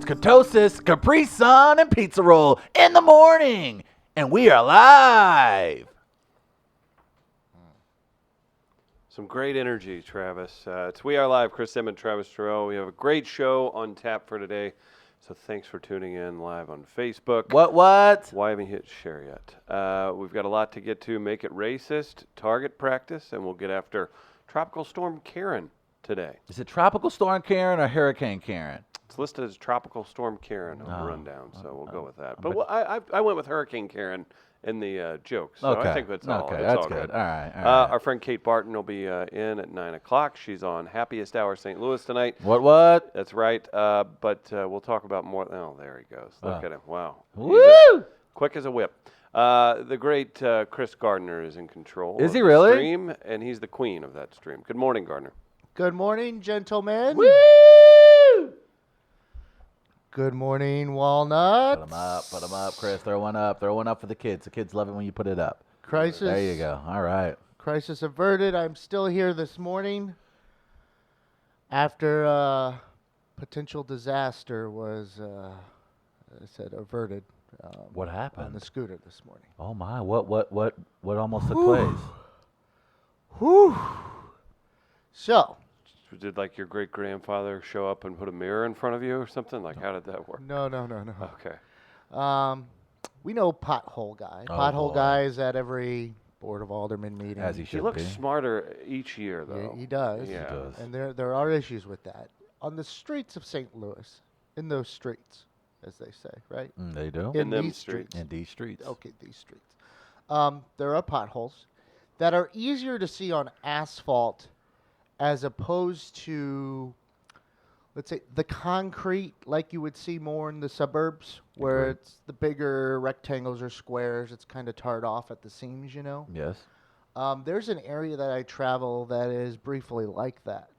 ketosis, Capri Sun, and pizza roll in the morning. And we are live. Some great energy, Travis. It's We Are Live, Chris Emmett, Travis Terrell. We have a great show on tap for today. So thanks for tuning in live on Facebook. What? Why haven't you hit share yet? We've got a lot to get to. Make it racist, target practice, and we'll get after Tropical Storm Karen today. Is it Tropical Storm Karen or Hurricane Karen? It's listed as Tropical Storm Karen on the rundown, so we'll go with that. But I went with Hurricane Karen in the jokes, so okay. I think that's all. Okay, it's that's all good. good. All right. Our friend Kate Barton will be in at 9 o'clock. She's on Happiest Hour St. Louis tonight. What? That's right. But we'll talk about more. Oh, there he goes. Look at him. Wow. Woo! Quick as a whip. The great Chris Gardner is in control. Is he of the really? Stream, and he's the queen of that stream. Good morning, Gardner. Good morning, gentlemen. Woo! Good morning, Walnuts. Put them up, Chris. Throw one up for the kids. The kids love it when you put it up. Crisis. There you go. All right. Crisis averted. I'm still here this morning after potential disaster was, averted. What On happened? the scooter this morning. Oh my! What almost took place? Whew. So. Did like your great grandfather show up and put a mirror in front of you or something? Like, how did that work? No. Okay. We know Pothole Guy. Oh, Pothole boy. Guy is at every Board of Aldermen meeting. As he He should looks be. smarter each year, though. Yeah, he does. Yeah. He does. And there are issues with that. On the streets of St. Louis, in those streets, as they say, right? They do. In them these streets. In these streets. Okay, these streets. There are potholes that are easier to see on asphalt as opposed to, let's say, the concrete like you would see more in the suburbs where Agreed. it's the bigger rectangles or squares. It's kind of tarred off at the seams, you know? Yes. There's an area that I travel that is briefly like that.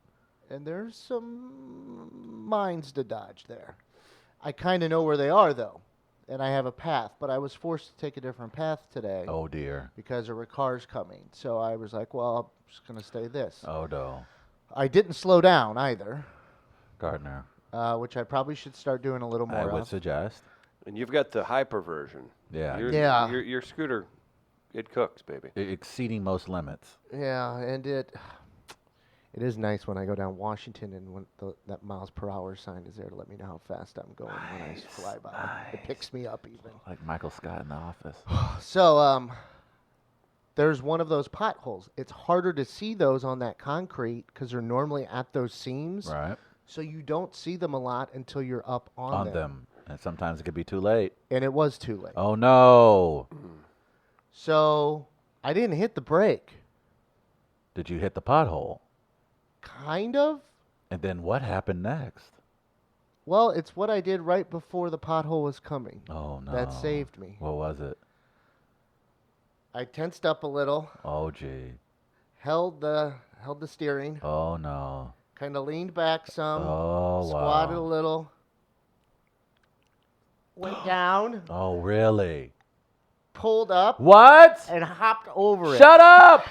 And there's some mines to dodge there. I kind of know where they are, though. And I have a path. But I was forced to take a different path today Oh dear. because there were cars coming. So I was like, well, I'm just going to stay this. Oh no. I didn't slow down either, Gardner. which I probably should start doing a little more I would of. suggest. And you've got the hyper version. Yeah. Your scooter, it cooks, baby. Exceeding most limits. Yeah, and it is nice when I go down Washington and when that miles per hour sign is there to let me know how fast I'm going when I fly by. It picks me up even. Like Michael Scott in The Office. So there's one of those potholes. It's harder to see those on that concrete because they're normally at those seams. Right. So you don't see them a lot until you're up on them. And sometimes it could be too late. And it was too late. Oh no. So I didn't hit the brake. Did you hit the pothole? Kind of. And then what happened next? Well, it's what I did right before the pothole was coming. Oh no. That saved me. What was it? I tensed up a little, Oh gee. held the steering, Oh no. kind of leaned back some, Oh squatted a wow. little, went down, Oh really? pulled up, What? and hopped over it. Shut up!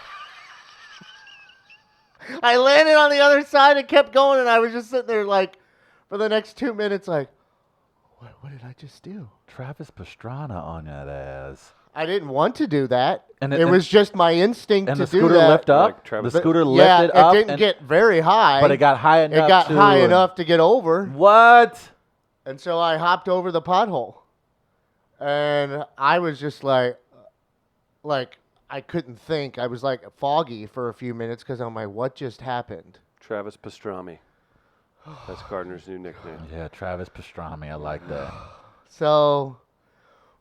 I landed on the other side and kept going, and I was just sitting there like, for the next 2 minutes, like, what did I just do? Travis Pastrana on that ass. I didn't want to do that. And it was just my instinct And to the do scooter that. lifted up. Like Travis- The scooter Yeah, lifted up. it didn't get very high. But it got high enough. It got to, high enough to get over. What? And so I hopped over the pothole. And I was just like I couldn't think. I was like foggy for a few minutes because I'm like, what just happened? Travis Pastrami. That's Gardner's new nickname. Yeah, Travis Pastrami. I like that. So,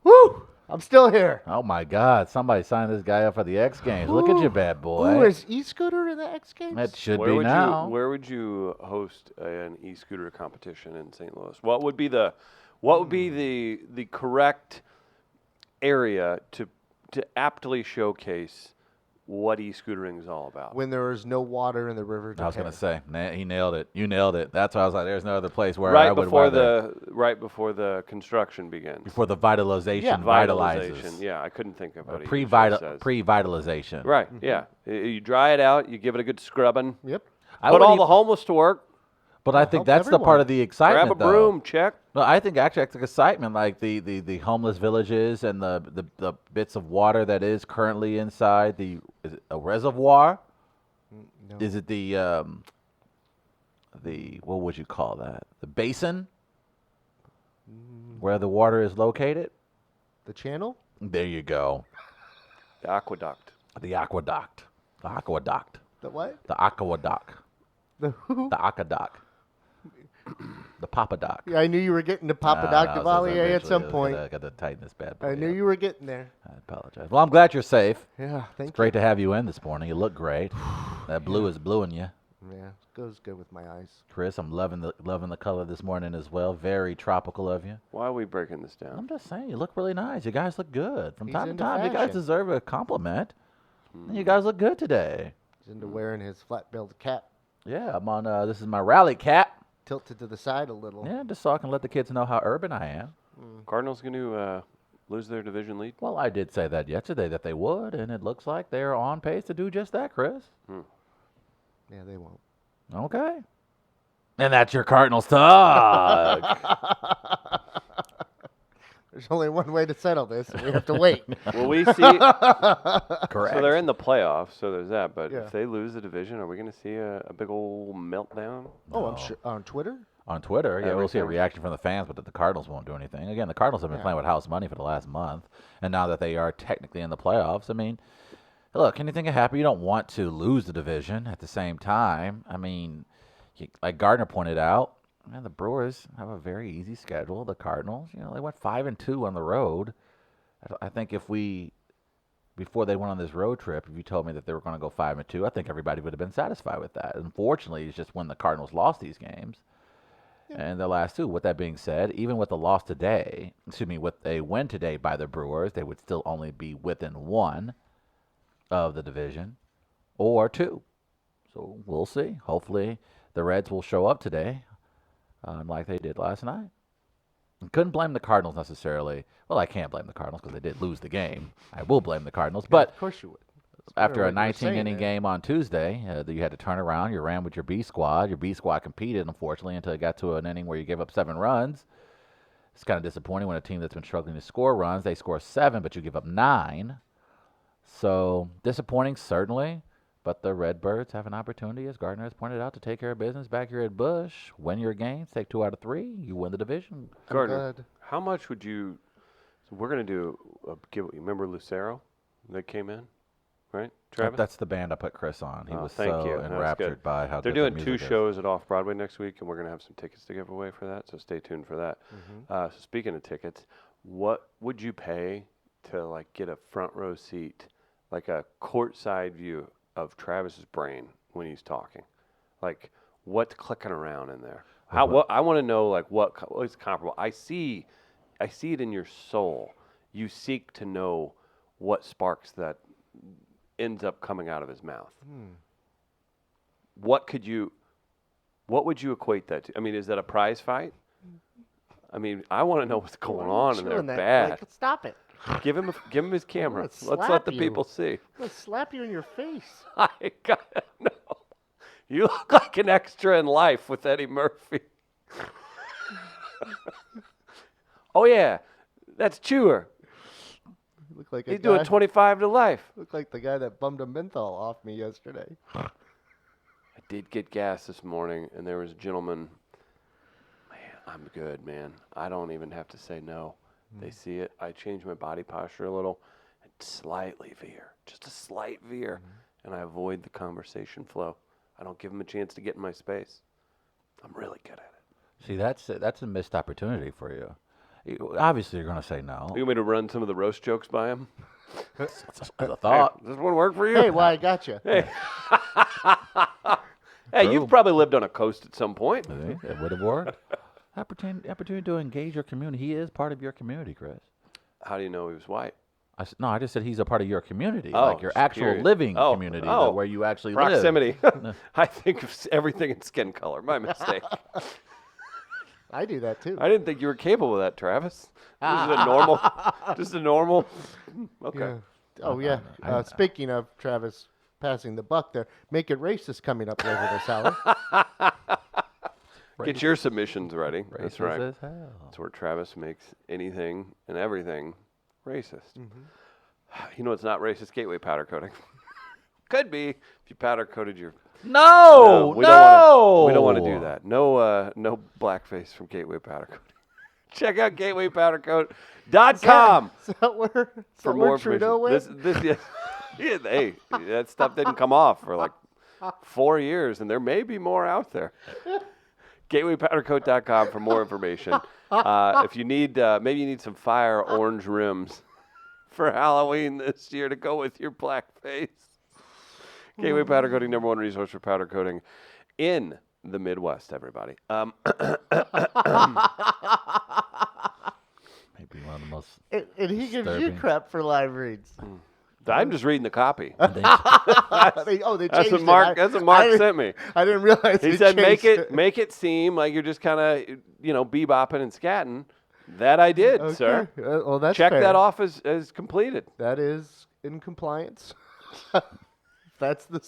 whoo, I'm still here. Oh my God! Somebody signed this guy up for the X Games. Look at you, bad boy. Ooh, is e-scooter in the X Games? It should Where be would now. where would you host an e-scooter competition in St. Louis? What would be the correct area to aptly showcase what e-scootering is all about? When there was no water in the river to I was gonna carry. say, he nailed it. You nailed it. That's why I was like, there's no other place where I would rather. Right before the construction begins. Before the vitalization Yeah. vitalizes. Yeah, I couldn't think of Or what it usually says. pre-vitalization. Right. Yeah. You dry it out. You give it a good scrubbing. Yep. I Put wouldn't all e- the homeless to work. But I think that's the part of the excitement. Grab a broom, check. No, I think actually it's excitement, like the homeless villages and the bits of water that is currently inside is it a reservoir? No. Is it the what would you call that? The basin where the water is located? The channel? There you go. The aqueduct. The aqueduct. The aqueduct. The what? The aqueduct. The who? The aqueduct. The Papadoc. Yeah, I knew you were getting to Papadoctavalier at some point. I got to tighten this bad boy I knew up. you were getting there. I apologize. Well, I'm glad you're safe. Yeah, thank Great to have you in this morning. You look great. That blue is blueing you. you. Yeah, goes good with my eyes. Chris, I'm loving the color this morning as well. Very tropical of you. Why are we breaking this down? I'm just saying, you look really nice. You guys look good. From He's time to into time, you guys fashion. deserve a compliment. You guys look good today. He's into wearing his flat-billed cap Yeah, I'm on. This is my rally cap. tilted to the side a little. Yeah, just so I can let the kids know how urban I am. Cardinals going to lose their division lead? Well, I did say that yesterday that they would, and it looks like they're on pace to do just that, Chris. Yeah, they won't. Okay. And that's your Cardinals talk. There's only one way to settle this. We have to wait. Will we see? Correct. So they're in the playoffs, so there's that. But Yeah. if they lose the division, are we going to see a big old meltdown? Oh, I'm sure on Twitter. On Twitter, yeah, we'll see a Everything. reaction from the fans, but the Cardinals won't do anything. Again, the Cardinals have been Yeah. playing with house money for the last month, and now that they are technically in the playoffs, I mean, look, anything can happen. You don't want to lose the division at the same time. I mean, like Gardner pointed out, man, the Brewers have a very easy schedule. The Cardinals, they went 5-2 on the road. I think before they went on this road trip, if you told me that they were going to go 5-2, I think everybody would have been satisfied with that. Unfortunately, it's just when the Cardinals lost these games. And the last two. With that being said, even with with a win today by the Brewers, they would still only be within one of the division or two. So we'll see. Hopefully the Reds will show up today like they did last night. Couldn't blame the Cardinals necessarily. Well, I can't blame the Cardinals because they did lose the game. I will blame the Cardinals. But Of course you would. after a what you were saying 19-inning there. game on Tuesday, you had to turn around. You ran with your B squad. Your B squad competed, unfortunately, until it got to an inning where you gave up 7 runs. It's kind of disappointing when a team that's been struggling to score runs, they score 7, but you give up 9. So disappointing, certainly. But the Redbirds have an opportunity, as Gardner has pointed out, to take care of business back here at Busch. Win your games, take 2 out of 3, you win the division. Gardner, glad. how much would you? So we're going to do remember Lucero that came in, right? Travis. That's the band I put Chris on. He Oh, was thank so you. That's enraptured good. by how They're good the doing 2 music is. shows at Off Broadway next week, and we're going to have some tickets to give away for that. So stay tuned for that. So speaking of tickets, what would you pay to get a front row seat, like a courtside view of Travis's brain when he's talking? Like what's clicking around in there? What I want to know, what's comparable. I see it in your soul. You seek to know what sparks that ends up coming out of his mouth. What would you equate that to? I mean, is that a prize fight? I mean, I want to know what's going on in there. Showing that, Bad. like, stop it. Give him his camera. gonna Let's slap let the you. people see. I'm gonna slap you in your face. I gotta know. You look like an extra in Life with Eddie Murphy. Oh yeah, that's Chewer. You look like a He's guy. doing 25 to Life. Look like the guy that bummed a menthol off me yesterday. I did get gas this morning, and there was a gentleman. Man, I'm good, man. I don't even have to say no. They see it. I change my body posture a little and slightly veer, just a slight veer, and I avoid the conversation flow. I don't give them a chance to get in my space. I'm really good at it. See, that's a missed opportunity for you. Obviously, you're going to say no. You want me to run some of the roast jokes by him? That's a thought. Does this one work for you? Hey, well, I got you. Hey. Hey, you've probably lived on a coast at some point. See, it would have worked. Opportunity to engage your community. He is part of your community, Chris. How do you know he was white? I just said he's a part of your community, Oh, like your actual superior. living Oh, community, oh. where you actually Proximity. live. I think of everything in skin color. My mistake. I do that too. I didn't think you were capable of that, Travis. This is a normal. Just a normal. Okay. Yeah. Oh yeah. Speaking of Travis passing the buck there, Make It Racist coming up later this hour. Get your submissions ready. That's Racist right. as hell. That's where Travis makes anything and everything racist. Mm-hmm. You know it's not racist? Gateway powder coating. Could be if you powder coated your. No, we no. don't want to do that. No blackface from Gateway Powder Coat. Check out gatewaypowdercoat.com Is that where, for more Trudeau information. went? Yeah, hey, that stuff didn't come off for like 4 years, and there may be more out there. Gatewaypowdercoat.com for more information. If you need, maybe you need some fire orange rims for Halloween this year to go with your blackface. Gateway Powder Coating, #1 resource for powder coating in the Midwest, everybody. Maybe one of the most. And he gives you disturbing. crap for live reads. I'm just reading the copy. They That's changed what it. Mark. That's what Mark sent me. I didn't realize He they said, "Make changed it seem like you're just kind of, bebopping and scatting." That I did, Okay. sir. Well, that's Check fair. that off as completed. That is in compliance. That's the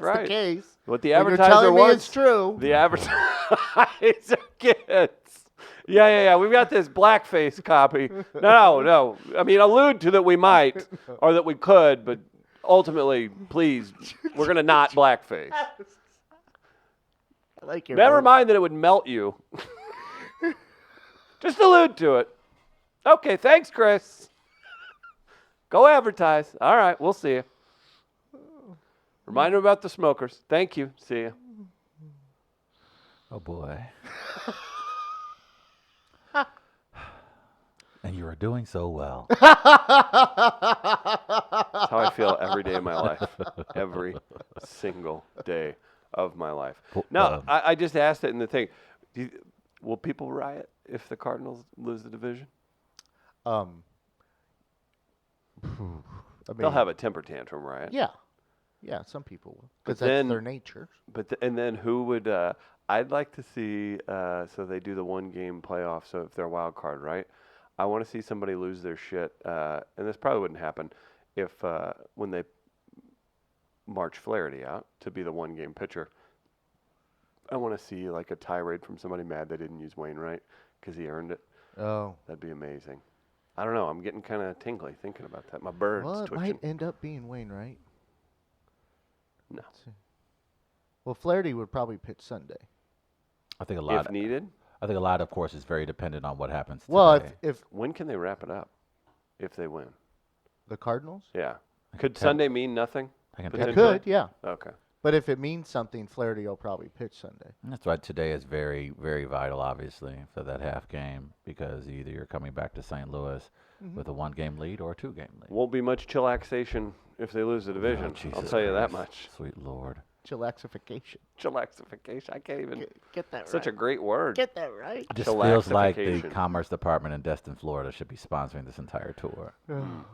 right. case. What the When you're advertiser telling me wants. it's true. The advertiser gets. Yeah. We've got this blackface copy. No. I mean, allude to that we might or that we could, but ultimately, please, we're going to not blackface. I like your Never word. mind that it would melt you. Just allude to it. Okay, thanks, Chris. Go advertise. All right, we'll see you. Remind him about the smokers. Thank you. See you. Oh boy. And you are doing so well. That's how I feel every day of my life. Every single day of my life. No, I just asked it in the thing. Will people riot if the Cardinals lose the division? I mean, They'll have a temper tantrum, right? Yeah, some people will. But Because that's then- their nature. And then who would? I'd like to see. So they do the 1-game playoff. So if they're a wild card, right? I want to see somebody lose their shit. And this probably wouldn't happen if when they march Flaherty out to be the 1-game pitcher. I want to see like a tirade from somebody mad they didn't use Wainwright because he earned it. Oh. That'd be amazing. I don't know. I'm getting kind of tingly thinking about that. My bird's Well, it twitching. might end up being Wainwright. No. Well, Flaherty would probably pitch Sunday. I think a lot. If needed. I think a lot, of course, is very dependent on what happens today. Well, if When can they wrap it up? If they win. the Cardinals? Yeah. Could Sunday mean nothing? I can It Potentially. could, yeah. Okay. But if it means something, Flaherty will probably pitch Sunday. That's why today is very, very vital, obviously, for that half game, because either you're coming back to St. Louis with a 1-game lead or a 2-game lead. Won't be much chillaxation if they lose the division. Oh, I'll Jesus tell you that Christ. much. Sweet Lord. Chillaxification. Chillaxification. I can't even. Get that Such a right. great word. Get that right. It just feels like the Chillaxification. Commerce Department in Destin, Florida should be sponsoring this entire tour. I'm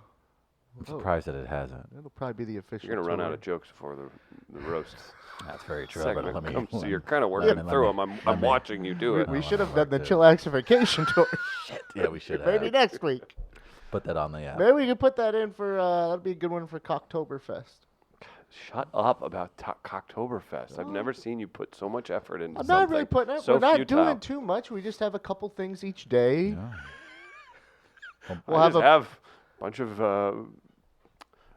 surprised that it hasn't. It'll probably be the official. You're gonna run out tour. of jokes before the roasts. That's very true. segment But let me, comes. So let you're me- kind of let working me- through let them. me- I'm let me- watching you do it. We Oh, should have I done the like that. chillaxification tour. Yeah, we should Maybe have. next week. Put that on the app. Maybe we could put that in for. That'd be a good one for Cocktoberfest. Shut up about Cocktoberfest. I've never seen you put so much effort into I'm something. not really putting it. So We're not futile. doing too much. We just have a couple things each day. Yeah. We'll I have just a. have a bunch of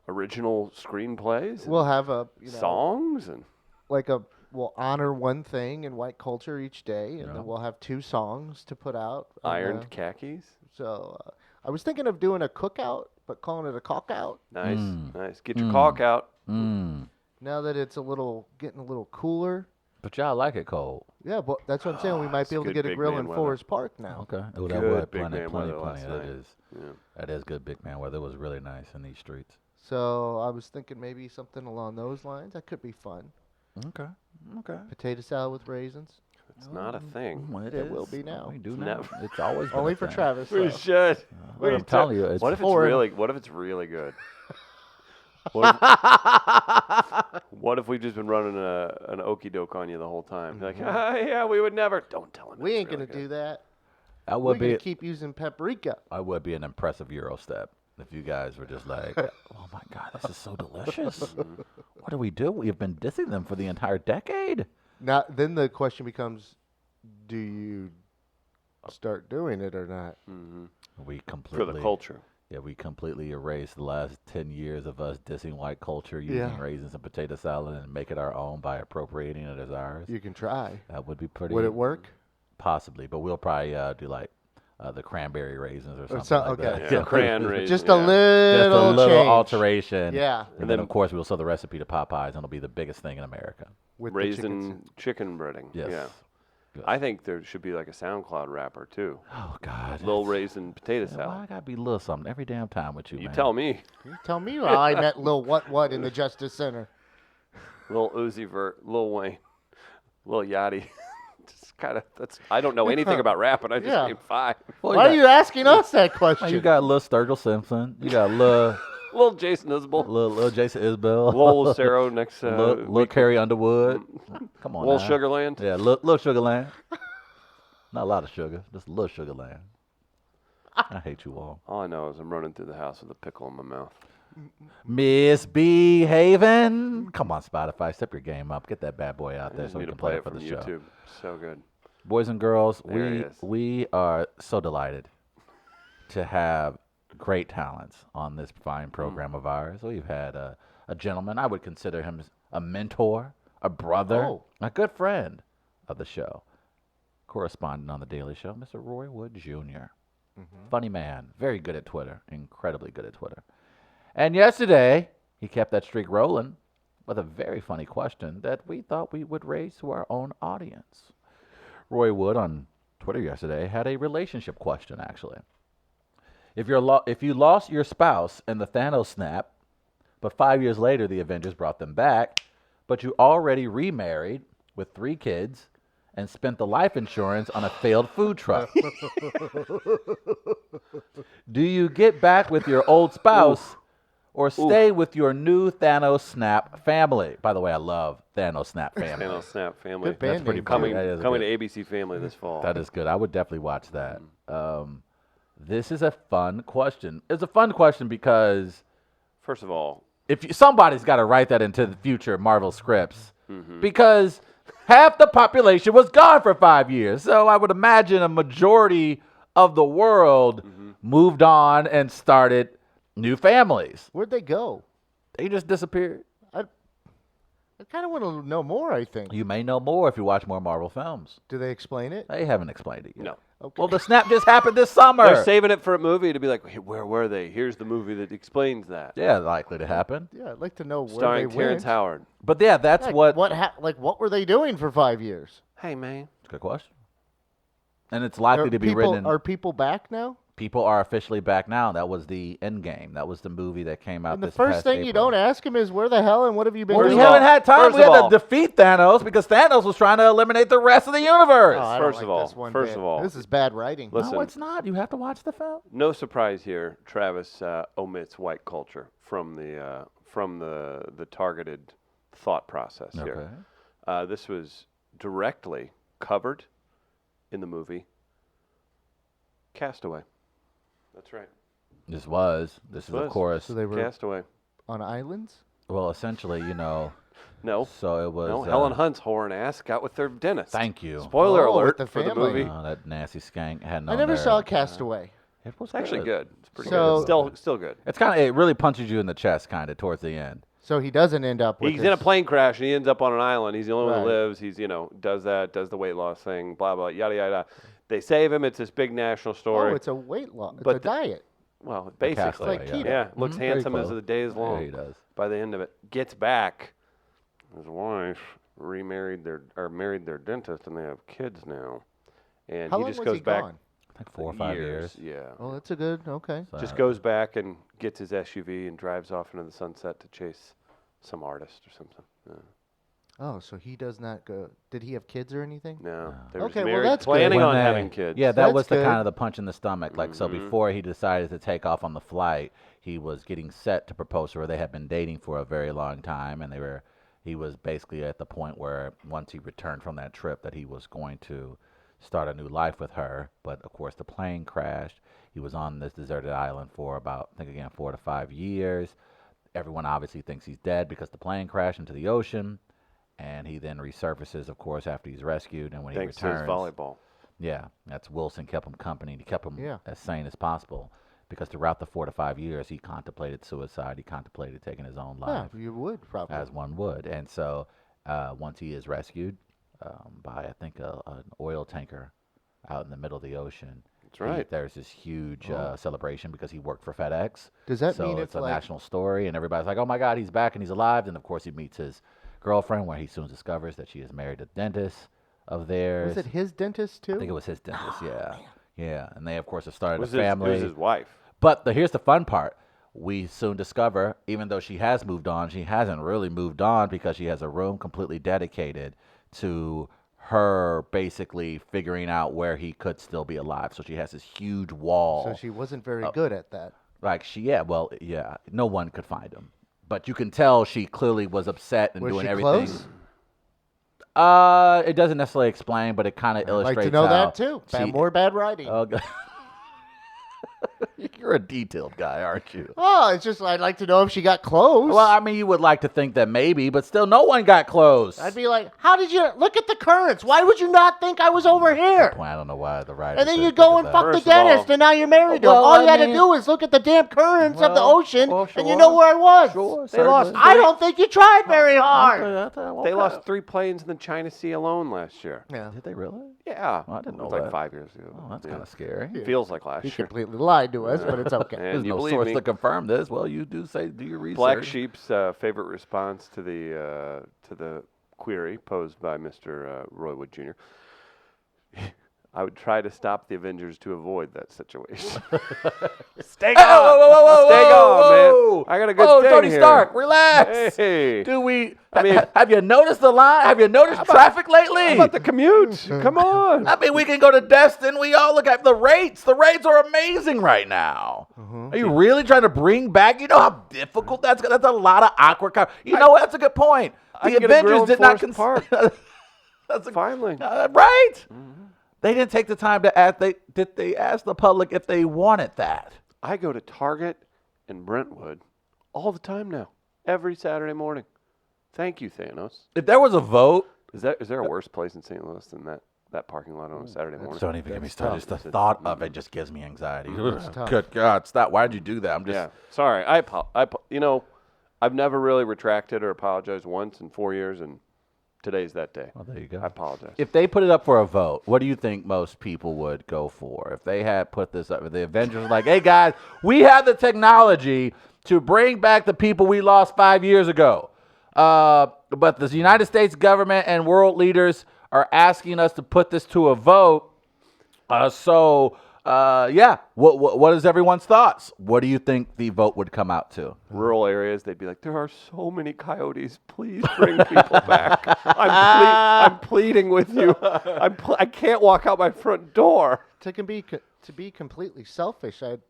original screenplays, and We'll have a songs, and like a. We'll honor one thing in white culture each day, and Yeah. then we'll have 2 songs to put out. and, ironed khakis. So I was thinking of doing a cookout, but calling it a cockout. Nice, Mm. nice. Get your caulk out. Mm. Now that it's getting a little cooler. But y'all like it cold. Yeah, but that's what I'm saying. We might It's be able to good get a big grill man in weather. Forest Park now. Okay. Oh, that Good would big plenty, man plenty, weather plenty. last That night. is. Yeah. That is good big man weather. It was really nice in these streets. So I was thinking maybe something along those lines. That could be fun. Okay. Okay. Potato salad with raisins. It's not a thing. Well, It will be now. We do It's now. never- It's always been Only a for thing. Travis. We though. should. But I'm telling you, it's What if it's foreign. really? What if it's really good? What if we've just been running an okey doke on you the whole time? You're like, yeah, we would never. Don't tell him. We it's ain't really gonna do good. that. I We're would gonna be. keep using paprika. I would be an impressive Euro step if you guys were just like, oh my God, this is so delicious. What do we do? We have been dissing them for the entire decade. Now, then the question becomes, do you start doing it or not? Hmm. We For completely the culture. Yeah, we completely erased the last 10 years of us dissing white culture, using Yeah. raisins and potato salad, and make it our own by appropriating it as ours. You can try. That would be pretty. Would it work? Possibly, but we'll probably do like the cranberry raisins or something so- like okay. that. Yeah, cran raisin. Just yeah. a Just a little little change. alteration. Yeah. And then, of course, we'll sell the recipe to Popeyes, and it'll be the biggest thing in America. With the chicken Raisin chicken breading. Yes. Yeah. Yes. I think there should be like a SoundCloud rapper too. Oh, God. Little raisin potato Why I salad. gotta be little something every damn time with you, You man? tell me. You tell me how I met Lil What in the Justice Center. Lil Uzi Vert, Lil Wayne, Lil Yachty. Just kind of. That's. I don't know anything about rap, and I just Yeah. named 5. Well, Why are you asking us that question? You got little Sturgill Simpson. You got little Lil Jason Isbell. little Jason Isbell. Lil Lucero next. Little Carrie Underwood. Come on, Lil now. Sugarland. Yeah, little Sugarland. Not a lot of sugar, just a little Sugarland. I hate you all. All I know is I'm running through the house with a pickle in my mouth. Misbehaving. Come on, Spotify, step your game up. Get that bad boy out I there just so we need to can play play it for from the show. YouTube. So good. Boys and girls, There he is. we are so delighted to have great talents on this fine program of ours. We've had a gentleman, I would consider him a mentor, a brother, Oh. a good friend of the show, correspondent on The Daily Show, Mr. Roy Wood Jr. Funny man, very good at Twitter, incredibly good at Twitter. And yesterday, he kept that streak rolling with a very funny question that we thought we would raise to our own audience. Roy Wood on Twitter yesterday had a relationship question, actually. If you lost your spouse in the Thanos snap, but 5 years later the Avengers brought them back, but you already remarried with 3 kids and spent the life insurance on a failed food truck, do you get back with your old spouse or stay with your new Thanos snap family? By the way, I love Thanos snap family. Thanos Snap Family. Good band That's pretty name, funny. too. That is Coming good. to ABC Family this fall. That is good. I would definitely watch that. This is a fun question. It's a fun question because First of all, somebody's got to write that into the future Marvel scripts, because half the population was gone for 5 years. So I would imagine a majority of the world moved on and started new families. Where'd they go? They just disappeared. I kind of want to know more, I think. You may know more if you watch more Marvel films. Do they explain it? They haven't explained it yet. no. Okay. Well, the snap just happened this summer. They're saving it for a movie to be like, hey, where were they? Here's the movie that explains that. Yeah, likely to happen. Yeah, I'd like to know where Starring they Terrence went. Howard. But yeah, that's Like, what. what were they doing for 5 years? Hey, man. Good question. And it's likely to be people, written in. Are people back now? People are officially back now. That was the Endgame. That was the movie that came out And the this first past thing you April. don't ask him is, where the hell and what have you been Well, we doing? haven't had time. first We of had all- to defeat Thanos because Thanos was trying to eliminate the rest of the universe. Oh, I don't First of like all- this one first bit. of all, this is bad writing. listen. No, it's not. You have to watch the film. No surprise here. Travis omits white culture from the targeted thought process here. This was directly covered in the movie Castaway. That's right. This is, of was. course, So they were Castaway. on islands? well, essentially, No. so it was. No, Helen Hunt's whoring ass got with their dentist. Thank you. Spoiler Oh, with alert the for the family. movie. Oh, that nasty skank had no I never nerve. saw Castaway. It was It's actually good. It's pretty So- good. Still good. It's kind of, it really punches you in the chest, kind of, towards the end. So he doesn't end up with He's in a his- plane crash and he ends up on an island. He's the only one Right. that lives. He's, does the weight loss thing, blah, blah, yada, yada. They save him. It's this big national story. Oh, it's a weight loss. It's But a diet. Well, Castaway, basically. like keto. Yeah, looks Very handsome as close. the day is long. Yeah, he does. By the end of it, gets back. His wife married their dentist, and they have kids now. And How he long just was goes he back gone? Like 4 or 5 years. Yeah. Oh, that's a good. Okay. So, Just goes back and gets his SUV and drives off into the sunset to chase some artist or something. Yeah. Oh, so he does not go. Did he have kids or anything? No. They Okay, were well, married, that's good. planning When on they- having kids. Yeah, that That's was the good. kind of the punch in the stomach. Like, so Mhm. before he decided to take off on the flight, he was getting set to propose to her. They had been dating for a very long time, and he was basically at the point where once he returned from that trip that he was going to start a new life with her. But of course, the plane crashed. He was on this deserted island for about, I think again, 4 to 5 years. Everyone obviously thinks he's dead because the plane crashed into the ocean. and he then resurfaces, of course, after he's rescued, and when Thanks he to his returns, volleyball. yeah, that's Wilson kept him company. He kept him Yeah. as sane as possible because throughout the 4 to 5 years, he contemplated suicide. He contemplated taking his own Yeah, life, you would probably. as one would. And so, once he is rescued by, I think, an oil tanker out in the middle of the ocean, That's right. there's this huge celebration because he worked for FedEx. Does that So mean it's it's a like national story, and everybody's like, "Oh my God, he's back and he's alive!" And of course, he meets his girlfriend, where he soon discovers that she is married to a dentist of theirs. was it his dentist too? I think it was his dentist. Yeah, yeah. And they, of course, have started a It family. was his wife. But here's the fun part. We soon discover, even though she has moved on, she hasn't really moved on because she has a room completely dedicated to her basically figuring out where he could still be alive. So she has this huge wall. So she wasn't very good at that. Like no one could find him. But you can tell she clearly was upset and Was doing she everything. close? It doesn't necessarily explain, but it kind of I'd illustrates like to know how that too. she- More bad writing. Oh, God. You're a detailed guy, aren't you? Oh, it's just I'd like to know if she got close. Well, I mean, you would like to think that maybe, but still, no one got close. I'd be like, how did you look at the currents? Why would you not think I was over here? Well, I don't know why the writer. And then said you think go of and that. fuck the First of all- dentist, and now you're married to him. Well, All you I had to mean- do is look at the damn currents of the Well, ocean, well, and you sure. know where I was. Sure, They lost certainly. I don't think you tried very hard. They lost 3 planes in the China Sea alone last year. Yeah, Did they really? Yeah. Oh, I didn't It was know like that. 5 years ago. Oh, that's Yeah. kind of scary. Feels like last he year. completely lied to us, but it's okay. And There's you no believe source me, to confirm this. Well, you do your research. Black Sheep's favorite response to the query posed by Mr. Roywood Jr. I would try to stop the Avengers to avoid that situation. Stay Hey, whoa, whoa, whoa, whoa, Stay whoa, gone, whoa. man. I got a good Whoa, thing Tony here. Stark, relax. Hey. Do we? I mean- have you noticed the line? Have you noticed traffic lately? How about the commute? Come on. I mean, we can go to Destin. We all look at the rates. The rates are amazing right now. Are you really trying to bring back? You know how difficult that's a lot of awkward. You know what? That's a good point. I The can get a grill Avengers in did not Forest Park. That's Finally. right. They didn't take the time to ask. They asked the public if they wanted that. I go to Target in Brentwood all the time now. Every Saturday morning. Thank you, Thanos. If there was a vote, Is there a worse place in St. Louis than that parking lot on a Saturday morning? don't even get me That's started. tough. Just the thought of it just gives me anxiety. tough. Good God, stop! Why'd you do that? I'm just. Yeah. Sorry. I've never really retracted or apologized once in 4 years, and today's that day. Well, there you go. I apologize. If they put it up for a vote, what do you think most people would go for? If they had put this up, if the Avengers were like, hey guys, we have the technology to bring back the people we lost 5 years ago. But the United States government and world leaders are asking us to put this to a vote. What is everyone's thoughts? What do you think the vote would come out to? Rural areas, they'd be like, there are so many coyotes. Please bring people back. I'm pleading with you. I can't walk out my front door. To be completely selfish, I'd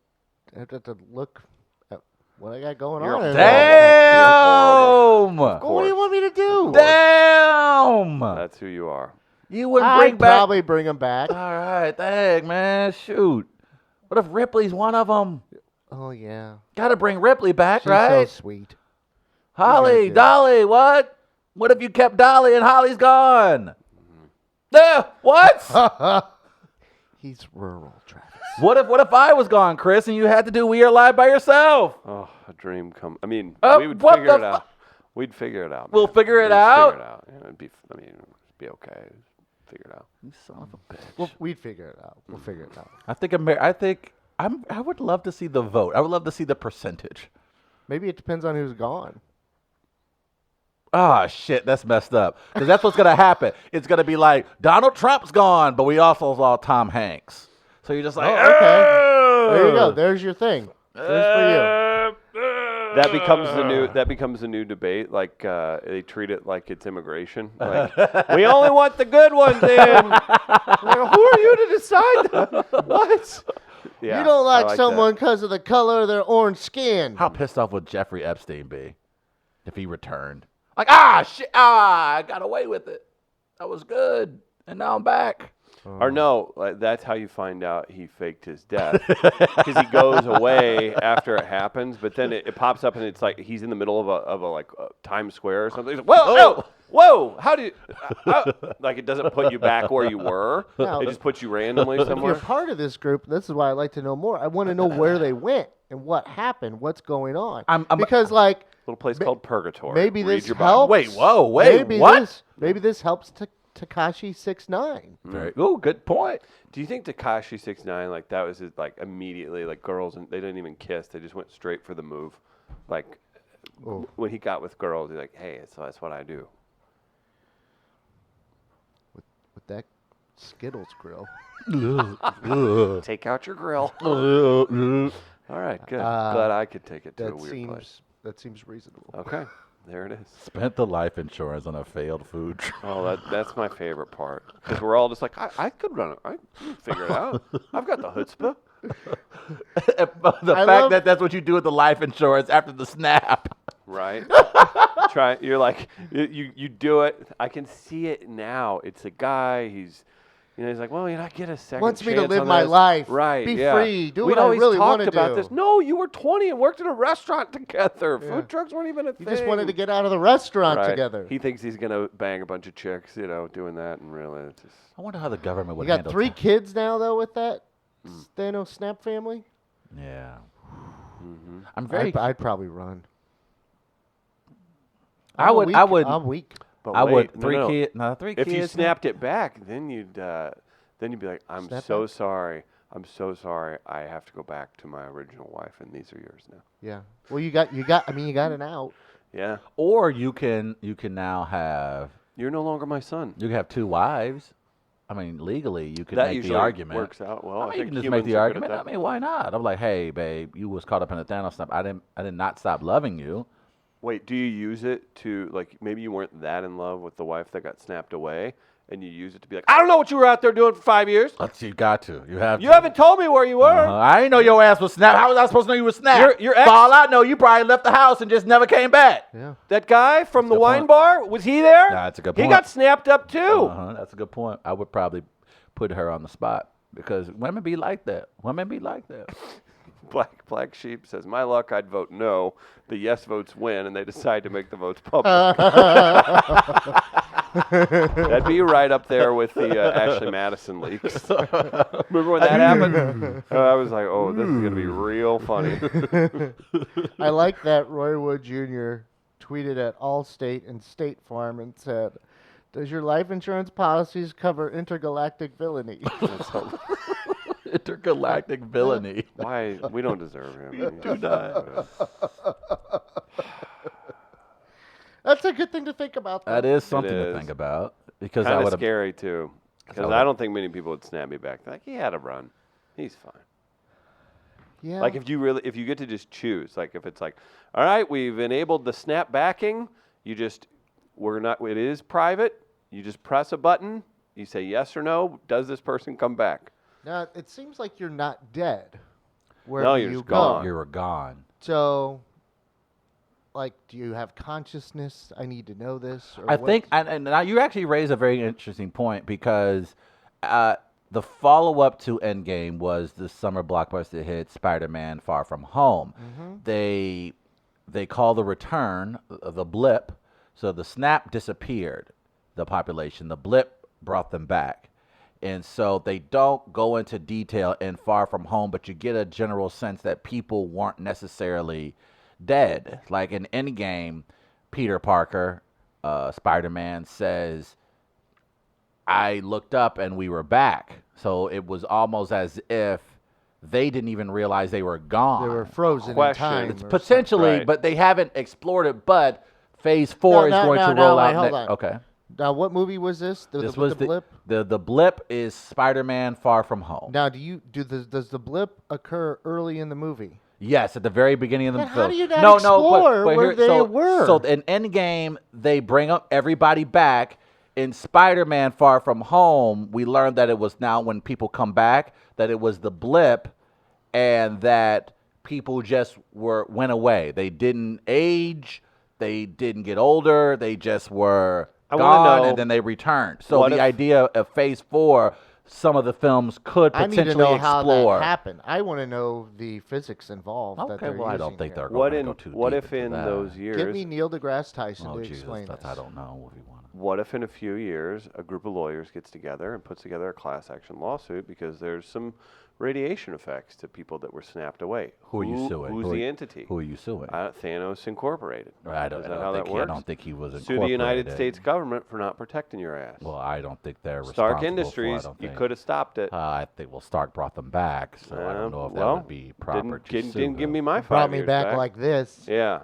have to look at what I got going You're on. a and- Damn! Well, what do you want me to do? Damn! That's who you are. You wouldn't bring I'd back. probably bring them back. All right, dang, man, shoot. What if Ripley's one of them? Oh yeah, Got to bring Ripley back, she's right? so sweet. Holly, do? Dolly, what? What if you kept Dolly and Holly's gone? What? He's rural, Travis. What if I was gone, Chris, and you had to do We Are Live by yourself? Oh, a dream come. I mean, Oh, we would what figure the it out. We'd figure it out. We'll man. figure it We'd out? Figure it out. Yeah, it'd be okay. Figure it out. You son of a bitch. We'd figure it out. We'll figure it out. I would love to see the vote. I would love to see the percentage. Maybe it depends on who's gone. Ah, shit, that's messed up. Because that's what's going to happen. It's going to be like, Donald Trump's gone, but we also saw Tom Hanks. So you're just like, Oh, okay. "Oh." There you go. There's your thing. There's for That becomes a new debate. Like they treat it like it's immigration. Like we only want the good ones in. Like, who are you to decide that? What? you. Yeah, You don't I like that. someone because of the color of their orange skin. How pissed off would Jeffrey Epstein be if he returned? Like, shit, I got away with it. That was good. And now I'm back. Or no, that's how you find out he faked his death. Because he goes away after it happens, but then it pops up and it's like he's in the middle of a Times Square or something. He's like, whoa, how do you, like it doesn't put you back where you were. No. It just puts you randomly If you're somewhere. part of this group, this is why I like to know more. I want to know where they went and what happened, what's going on. Because Little place called Purgatory. maybe Read this your helps. Wait, whoa, wait, maybe what? Maybe this helps Tekashi 6ix9ine. Very, good point. Do you think Tekashi 6ix9ine, like that was his, like immediately like girls and they didn't even kiss, they just went straight for the move, like when he got with girls, he's like, hey, so that's what I do. With that Skittles grill. Take out your grill. All right, good. Glad I could take it to a weird place. That seems reasonable. Okay, there it is. Spent the life insurance on a failed food truck. Oh, that's my favorite part because we're all just like, I could run it. I can figure it out. I've got the chutzpah. The fact that that's what you do with the life insurance after the snap. Right. You're like, you do it. I can see it now. It's a guy. He's like, well, I get a second Wants me chance to live on my this. life. Right. Be yeah. free. Do We'd what I always really talked want to about do. this. No, you were 20 and worked in a restaurant together. Yeah. Food trucks weren't even a thing. You just wanted to get out of the restaurant Right. together. He thinks he's gonna bang a bunch of chicks, doing that, and really, it's just. I wonder how the government would You got handle 3 that. kids now, though, with that Thanos Snap family? Yeah. Mm-hmm. I'm very. I'd probably run. I would. I'm weak. But I wait, would. Three kids. No, 3 If kids. you snapped it back, then you'd be like, I'm Snap so back? sorry. I'm so sorry. I have to go back to my original wife, and these are yours now. Yeah. Well, you got an out. Yeah. Or you can now have. You're no longer my son. You can have 2 wives. I mean, legally, you could That make usually the argument. works out well. I I mean, you think can just make humans the are good at argument. I that. mean, why not? I'm like, hey, babe, you was caught up in a Thanos snap. I did not stop loving you. Wait, do you use it to, like, maybe you weren't that in love with the wife that got snapped away, and you use it to be like, I don't know what you were out there doing for 5 years. You got to. You have. You to. haven't told me where you were. I didn't know your ass was snapped. How was I supposed to know you was snapped? Your ex- For all I know, you probably left the house and just never came back. Yeah. That guy from the good wine point. bar, was he there? Nah, that's a good He point. got snapped up too. That's a good point. I would probably put her on the spot because women be like that. Women be like that. Black Sheep says, my luck, I'd vote no. The yes votes win, and they decide to make the votes public. That'd be right up there with the Ashley Madison leaks. Remember when that happened? I was like, oh, this is going to be real funny. I like that Roy Wood Jr. tweeted at Allstate and State Farm and said, does your life insurance policies cover intergalactic villainy? Intergalactic villainy. Why? We don't deserve him. We do not. That's a good thing to think about, though. That is something It to is. think about because I Kind of would have. scary, too. Because I don't think many people would snap me back. They're like, he had a run. He's fine. Yeah. Like if you get to just choose, like if it's like, all right, we've enabled the snap backing, it is private. You just press a button. You say yes or no. Does this person come back? Now, it seems like you're not dead. No, Wherever you're you just go. gone. You were gone. So, like, do you have consciousness? I need to know this. Or I what? think, and now you actually raise a very interesting point because the follow-up to Endgame was the summer blockbuster hit Spider-Man: Far From Home. They call the return the blip, so the snap disappeared, the population. The blip brought them back. And so they don't go into detail in Far From Home, but you get a general sense that people weren't necessarily dead. Like in Endgame, Peter Parker, Spider-Man, says, I looked up and we were back. So it was almost as if they didn't even realize they were gone. They were frozen Question. in time. It's or Potentially, Right. but they haven't explored it. But Phase 4 is going to roll out. Hold on. Okay. something. Now, what movie was this? This the was blip. the blip is Spider-Man: Far From Home. Now, does the blip occur early in the movie? Yes, at the very beginning of the Then film. how do you not explore where they were? So in Endgame, they bring up everybody back. In Spider-Man: Far From Home, we learned that it was now when people come back that it was the blip, and that people just went away. They didn't age. They didn't get older. They just were I wanna gone, know, and then they returned. So what the if- idea of Phase 4, some of the films could I need potentially to know how explore. that happened. I want to know the physics involved that Okay, they're well, I don't using think here. they're going to go too What deep if into in that. those years? Get me Neil deGrasse Tyson Oh to Jesus, explain that this. I don't know if you want to. What if in a few years a group of lawyers gets together and puts together a class action lawsuit because there's some radiation effects to people that were snapped away? Who are you suing? Who's the entity? Who are you suing? Thanos Incorporated. I Is don't, that I how don't that think works? I don't think he was Sue incorporated. the United States government for not protecting your ass. Well, I don't think they're Stark responsible Industries, for, I don't you think. could have stopped it. I think Stark brought them back, so I don't know if that well, would be proper to sue didn't give them. me my 5 Brought me years back like this. Yeah.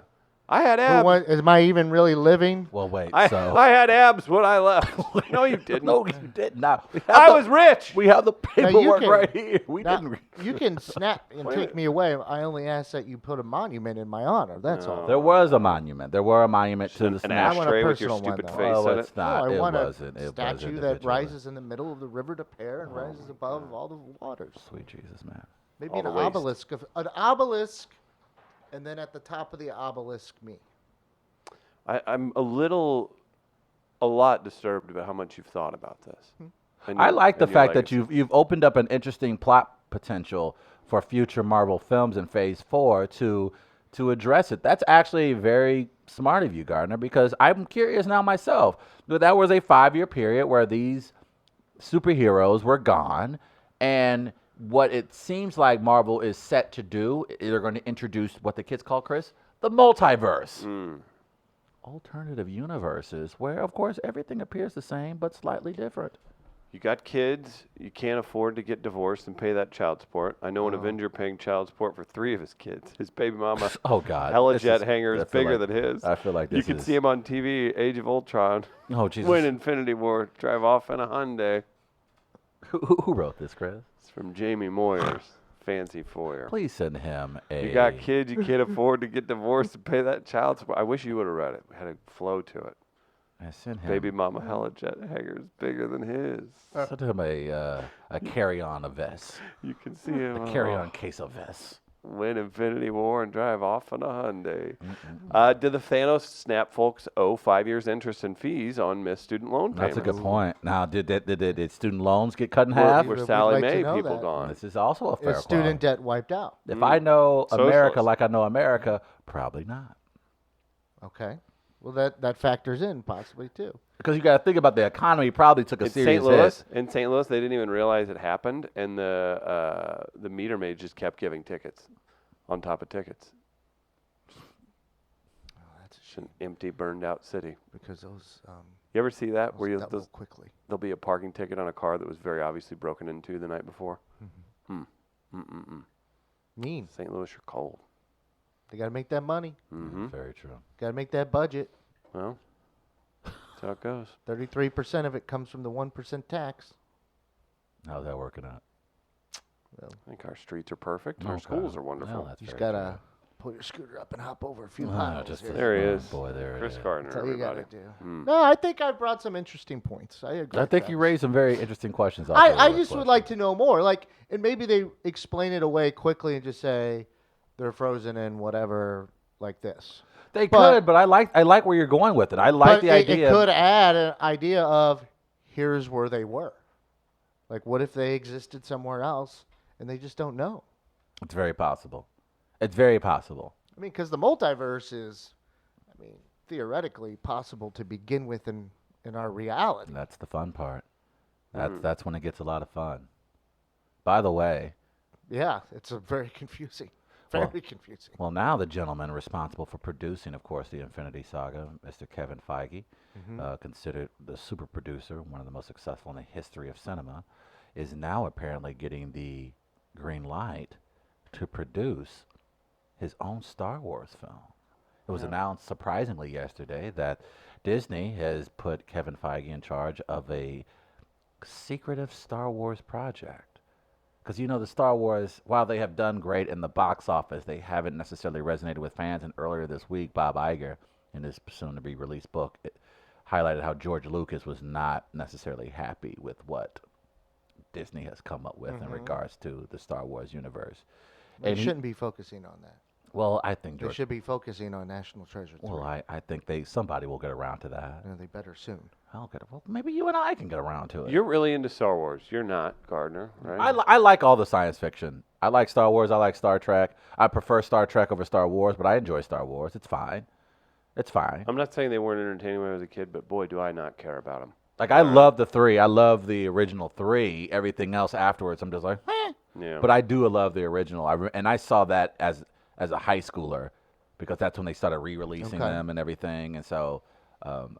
I had Who abs. am I even really living? Well, wait. I had abs when I left. No, you didn't. No, you didn't. Now I was rich. We have the paperwork can- right here. We Now, didn't. you can snap and Wait a take minute. me away. I only ask that you put a monument in my honor. That's all. There was a monument. There were a monument to the An snap. I want a ashtray with your personal one, stupid though. face Oh, in it's it. not. No, I it want wasn't. a It was statue that individually. rises in the middle of the river to Pear and rises above all the waters. Sweet Jesus, man. Maybe All an the waste. obelisk, and then at the top of the obelisk, me. I'm a lot disturbed about how much you've thought about this. And I your- like the and your fact that legacy. you've opened up an interesting plot potential for future Marvel films in Phase 4 to address it. That's actually very smart of you, Gardner, because I'm curious now myself. That was a 5-year period where these superheroes were gone, and what it seems like Marvel is set to do, they're going to introduce what the kids call, Chris, the multiverse. Alternative universes where, of course, everything appears the same but slightly different. You got kids. You can't afford to get divorced and pay that child support. I know an Avenger paying child support for 3 of his kids. His baby mama, Oh, God. hella This jet is- hanger is I feel bigger like- than his. I feel like you this can is- see him on TV, Age of Ultron. Oh, Jesus. Win Infinity War, drive off in a Hyundai. Who wrote this, Chris? It's from Jamie Moyer's Fancy Foyer. Please send him a. You got kids, you can't afford to get divorced and pay that child support. I wish you would have read it. It had a flow to it. Send him. Baby mama hella jet hanger is bigger than his. Send him a carry-on of Vess. You can see him. A carry-on case of Vess. Win Infinity War and drive off in a Hyundai. Did the Thanos snap folks owe 5 years interest and fees on missed student loan payments? That's a good point. Now, did student loans get cut in Were, half? were We'd Sally like to Mae know people that. gone? This is also a fair Is student question. debt wiped out? If I know America Socialist. like I know America, probably not. Okay. Well, that factors in possibly too. Because you got to think about the economy probably took a In serious St. Louis, hit. in St. Louis, they didn't even realize it happened, and the meter maid just kept giving tickets on top of tickets. That's a It's an empty, burned out city. because those You ever see that where double there'll quickly. be a parking ticket on a car that was very obviously broken into the night before? Mean. St. Louis, you're cold. They got to make that money. Mm-hmm. Very true. Got to make that budget. Well, that's how it goes. 33% of it comes from the 1% tax. How's that working out? I think our streets are perfect. Our Okay. schools are Well, wonderful. that's You just very got to true. pull your scooter up and hop over a few Ah, potholes. just here. There he oh, is. boy, there Chris it is. Gardner, That's all you got everybody. to do. Mm. No, I think I brought some interesting points. I agree. I think you raised some very interesting questions. off your I list just would question. like to know more. Like, and maybe they explain it away quickly and just say they're frozen in whatever, like this. They but- could, but I like where you're going with it. I like But the it idea. could add an idea of here's where they were. Like, what if they existed somewhere else and they just don't know? It's very possible. It's very possible. I mean, because the multiverse is, I mean, theoretically possible to begin with in our reality. And that's the fun part. That's when it gets a lot of fun. By the way, Yeah, it's a very confusing. Well- Very confusing. well, now the gentleman responsible for producing, of course, the Infinity Saga, Mr. Kevin Feige, considered the super producer, one of the most successful in the history of cinema, is now apparently getting the green light to produce his own Star Wars film. It was announced surprisingly yesterday that Disney has put Kevin Feige in charge of a secretive Star Wars project. Because, you know, the Star Wars, while they have done great in the box office, they haven't necessarily resonated with fans. And earlier this week, Bob Iger, in his soon-to-be-released book, highlighted how George Lucas was not necessarily happy with what Disney has come up with in regards to the Star Wars universe. They And he- shouldn't be focusing on that. Well, I think They George. should be focusing on National Treasure 3. Well, I think somebody will get around to that. They better soon. I'll get it. Well, maybe you and I can get around to it. You're really into Star Wars. You're not, Gardner, right? I like all the science fiction. I like Star Wars. I like Star Trek. I prefer Star Trek over Star Wars, but I enjoy Star Wars. It's fine. It's fine. I'm not saying they weren't entertaining when I was a kid, but boy, do I not care about them. Like, I love the three. I love the original three. Everything else afterwards, I'm just like, eh. Yeah. But I do love the original. And I saw that as a high schooler because that's when they started re-releasing them and everything. And so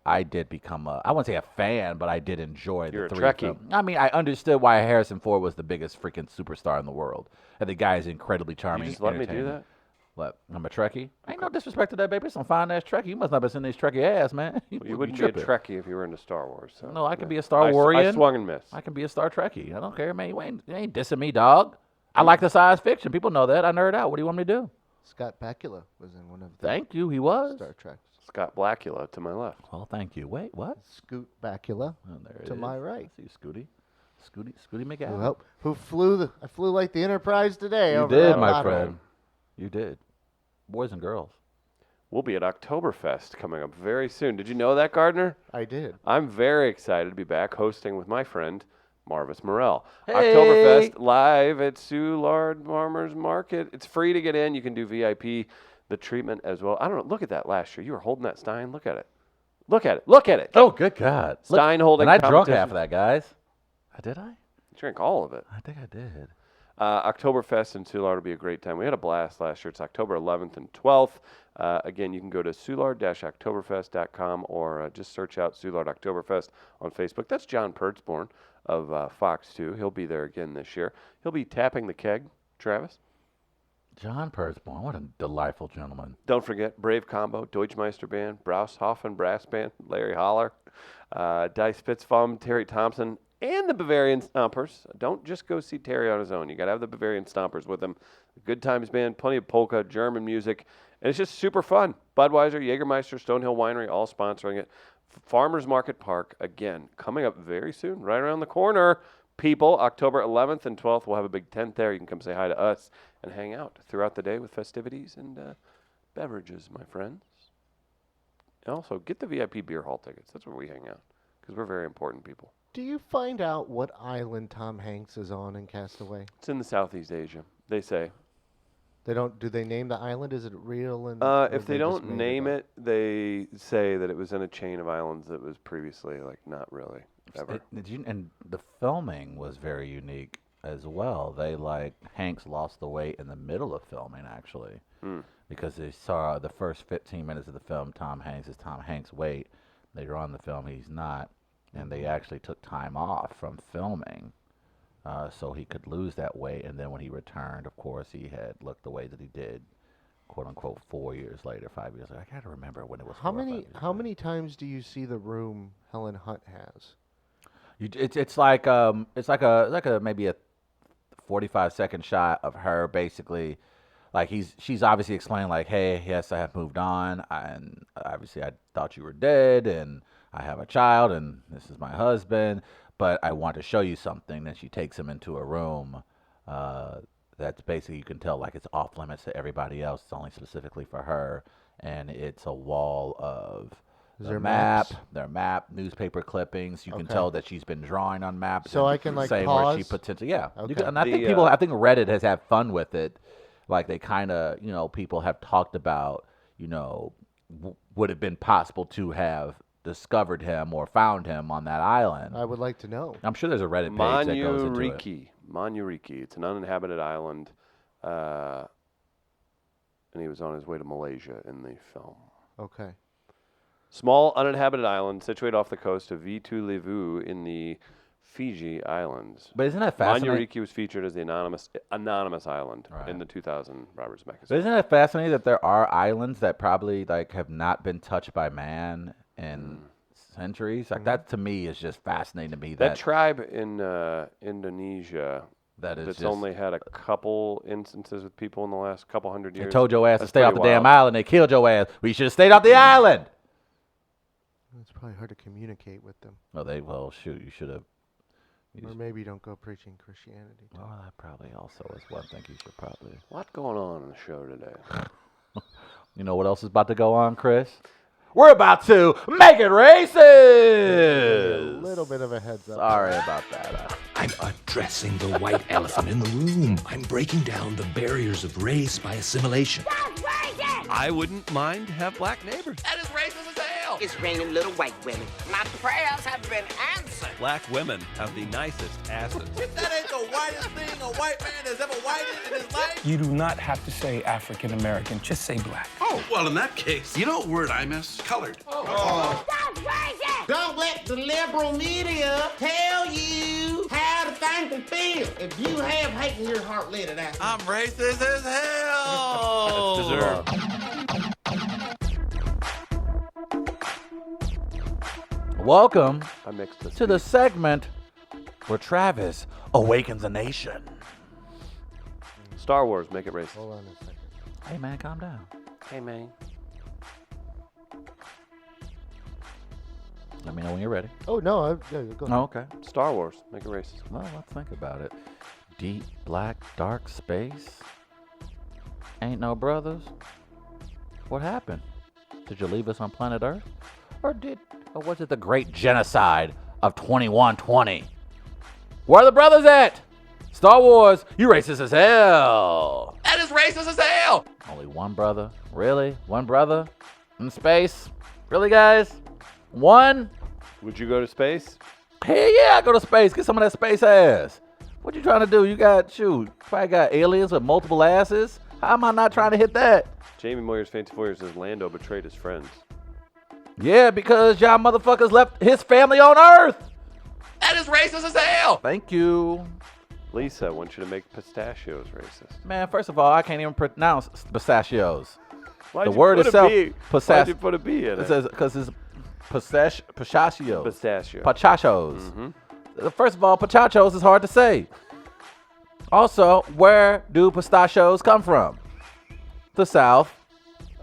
I did become I wouldn't say a fan, but I did enjoy You're the a three. Trekkie. I mean, I understood why Harrison Ford was the biggest freaking superstar in the world. And the guy is incredibly charming. You just let me do entertaining. that? What? I'm a Trekkie? Ain't no disrespect to that, baby. It's some fine-ass Trekkie. You must not have seen these Trekkie ass, man. Well, you wouldn't be a Trekkie if you were into Star Wars. So. No, I could be a Star I Warrior. swung and missed. I can be a Star Trekkie. I don't care, man. You ain't dissing me, dog. I like the science fiction. People know that. I nerd out. What do you want me to do? Scott Bakula was in one of the Thank you. He was. Star Treks. Scott Blackula to my left. Well, thank you. Wait, what? Scoot Bakula Oh, there it to is. my right. I see Scooty McGavin. Who I flew like the Enterprise today. You over did, that my bottom. friend. You did. Boys and girls. We'll be at Oktoberfest coming up very soon. Did you know that, Gardner? I did. I'm very excited to be back hosting with my friend Marvis Morell. Hey. Oktoberfest live at Soulard Farmers Market. It's free to get in. You can do VIP, the treatment as well. I don't know. Look at that last year. You were holding that Stein. Look at it. Look at it. Look at it. Oh, good God. Stein holding And I drunk competition. half of that, guys. Did I? Drink all of it. I think I did. Oktoberfest in Soulard will be a great time. We had a blast last year. It's October 11th and 12th. Again, you can go to soulard-oktoberfest.com or just search out Soulard Oktoberfest on Facebook. That's John Pertzborn of Fox 2. He'll be there again this year. He'll be tapping the keg, Travis. John Pertzborn. What a delightful gentleman. Don't forget Brave Combo, Deutschmeister Band, Braushofen Brass Band, Larry Holler, Die Spitzfum, Terry Thompson, and the Bavarian Stompers. Don't just go see Terry on his own. You got to have the Bavarian Stompers with him. Good Times Band, plenty of polka, German music, and it's just super fun. Budweiser, Jägermeister, Stonehill Winery, all sponsoring it. Farmers Market Park, again, coming up very soon, right around the corner. People, October 11th and 12th, we'll have a big tent there. You can come say hi to us and hang out throughout the day with festivities and beverages, my friends. And also, get the VIP beer hall tickets. That's where we hang out because we're very important people. Do you find out what island Tom Hanks is on in Castaway? It's in the Southeast Asia, they say. They don't. Do they name the island? Is it real? Or If they just don't made name up? it, they say that it was in a chain of islands that was previously not really ever. And the filming was very unique as well. They Hanks lost the weight in the middle of filming actually, because they saw the first 15 minutes of the film. Tom Hanks' weight. Later on in the film, he's not, and they actually took time off from filming, so he could lose that weight. And then when he returned, of course, he had looked the way that he did, quote unquote, 4 years later, 5 years later. I gotta remember when it was. How many times do you see the room Helen Hunt has? It's like a maybe a 45-second shot of her basically, like she's obviously explaining like, hey, yes, I have moved on, and obviously I thought you were dead, and I have a child, and this is my husband, but I want to show you something. Then she takes him into a room that's basically, you can tell like it's off limits to everybody else. It's only specifically for her, and it's a wall of their map, newspaper clippings. You can tell that she's been drawing on maps. So and I can saying pause? where she potentially, yeah. Okay. And I think I think Reddit has had fun with it. Like they kind of, people have talked about, would it have been possible to have discovered him or found him on that island? I would like to know. I'm sure there's a Reddit page that goes into it. Manuriki. It's an uninhabited island, and he was on his way to Malaysia in the film. Okay. Small uninhabited island situated off the coast of Vitu Levu in the Fiji Islands. But isn't that fascinating? Manuriki was featured as the anonymous island Right. in the 2000 Robert Zemeckis. But isn't it fascinating that there are islands that probably have not been touched by man in centuries? Like that to me is just fascinating to me. That tribe in Indonesia that's just only only had a couple instances with people in the last couple hundred years. They told your ass to That's stay off the pretty damn wild. island. They killed your ass. We should have stayed off the island. It's probably hard to communicate with them. Well, shoot, you should have Or maybe don't go preaching Christianity. Well, that probably also is one thing you should probably. A lot going on in the show today. You know what else is about to go on, Chris? We're about to make it racist. A little bit of a heads up. Sorry about that. I'm addressing the white elephant in the room. I'm breaking down the barriers of race by assimilation. I wouldn't mind to have black neighbors. That is racist as hell. It's raining little white women. My prayers have been answered. Black women have the nicest asses. If that ain't the whitest thing a white man has ever whited in his life. You do not have to say African American, just say black. Oh, well, in that case, you know what word I miss? Colored. Don't let the liberal media tell you how to think and feel. If you have hate in your heart, let it out. I'm racist as hell. That's deserved. Welcome I mixed this. to the segment where Travis awakens a nation. Star Wars, make it racist. Hold on a second. Hey, man, calm down. Hey, man. Let me know when you're ready. Oh, no. Go ahead. Oh, okay. Star Wars, make it racist. Well, let's think about it. Deep, black, dark space. Ain't no brothers. What happened? Did you leave us on planet Earth? Or was it the great genocide of 2120? Where are the brothers at? Star Wars, you racist as hell. That is racist as hell. Only one brother? Really? One brother? In space? Really, guys? One? Would you go to space? Hell yeah, I go to space. Get some of that space ass. What you trying to do? You probably got aliens with multiple asses. How am I not trying to hit that? Jamie Moyer's Fancy Foyer says Lando betrayed his friends. Yeah, because y'all motherfuckers left his family on Earth. That is racist as hell. Thank you. Lisa wants you to make pistachios racist. Man, first of all, I can't even pronounce pistachios. Why'd The you word put a itself, B? Why'd you put a B in It it? says because it's pistachios. Pistachio. Pachachos. First of all, pachachos is hard to say. Also, where do pistachios come from? The South.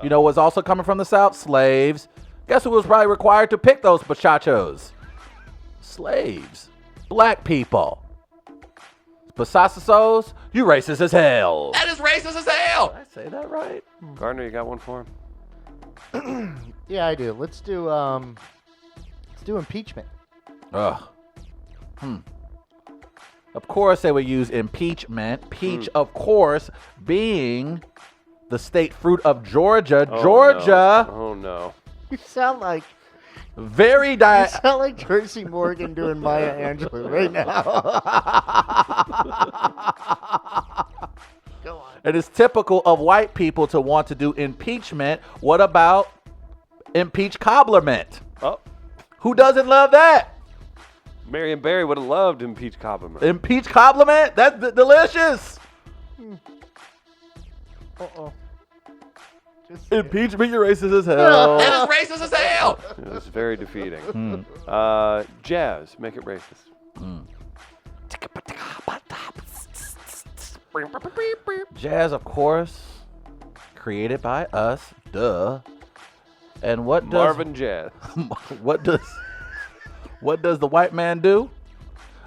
You know what's also coming from the South? Slaves. Guess who was probably required to pick those pachachos? Slaves. Black people. Pistachios, you racist as hell. That is racist as hell. Did I say that right? Gardner, you got one for him? Yeah, I do. Let's do impeachment. Ugh. Of course they would use impeachment. Peach, of course, being the state fruit of Georgia. Oh, Georgia, No. Oh, no. You sound like Tracy Morgan doing Maya Angelou right now. Go on. It is typical of white people to want to do impeachment. What about impeach cobblerment? Oh, Who doesn't love that? Marion Barry would have loved impeach Cobbleman. Impeach cobblerment? That's delicious. Uh-oh. Just Impeachment, you're racist as hell. That is racist as hell. It was very defeating. Jazz, make it racist. Jazz, of course, created by us. Duh. And what does Marvin Jazz. what does the white man do?